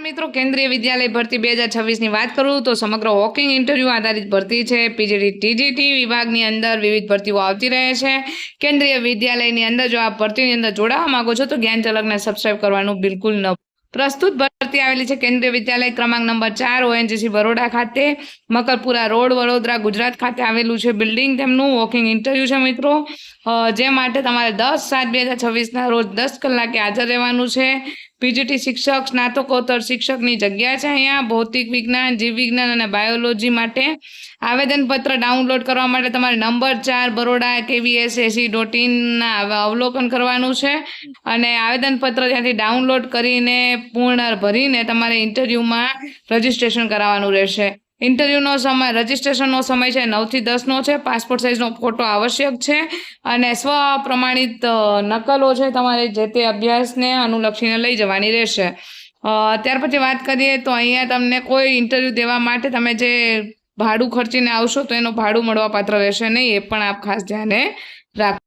મિત્રો, કેન્દ્રીય વિદ્યાલય ભરતી 2026 ની વાત કરું તો સમગ્ર વોકિંગ ઇન્ટરવ્યુ આધારિત ભરતી છે। પીજીટી ટીજીટી વિભાગની અંદર વિવિધ ભરતીઓ આવતી રહે છે। કેન્દ્રીય વિદ્યાલયની અંદર જો આપ ભરતીની અંદર જોડાવા માંગો છો તો જ્ઞાન ઝલકને સબસ્ક્રાઇબ કરવાનું બિલકુલ ન। પ્રસ્તુત ભરતી આવેલી છે કેન્દ્રીય વિદ્યાલય ક્રમાંક નંબર 4 ઓએનજીસી બરોડા ખાતે, મકરપુરા રોડ, વડોદરા, ગુજરાત ખાતે આવેલું છે બિલ્ડિંગ। તેમનું વોકિંગ ઇન્ટરવ્યુ છે મિત્રો, જે માટે તમારે 10/7/2026 રોજ 10 કલાકે હાજર રહેવાનું છે। પીજીટી શિક્ષક, સ્નાતકોત્તર શિક્ષકની જગ્યા છે। અહીંયા ભૌતિક વિજ્ઞાન, જીવ વિજ્ઞાન અને બાયોલોજી માટે આવેદનપત્ર ડાઉનલોડ કરવા માટે તમારે નંબર 4 બરોડા kvs.ac.in અવલોકન કરવાનું છે અને આવેદનપત્ર ત્યાંથી ડાઉનલોડ કરીને પૂર્ણ ભરીને તમારે ઇન્ટરવ્યુમાં રજીસ્ટ્રેશન કરાવવાનું રહેશે। ઇન્ટરવ્યુનો સમય, રજીસ્ટ્રેશનનો સમય છે 9 થી 10નો છે। પાસપોર્ટ સાઇઝનો ફોટો આવશ્યક છે અને સ્વ પ્રમાણિત નકલો છે તમારે જે તે અભ્યાસને અનુલક્ષીને લઈ જવાની રહેશે। ત્યાર પછી વાત કરીએ તો અહીંયા તમને કોઈ ઇન્ટરવ્યુ દેવા માટે તમે જે ભાડું ખર્ચીને આવશો તો એનું ભાડું મળવાપાત્ર રહેશે નહીં, એ પણ આપ ખાસ ધ્યાને રાખો।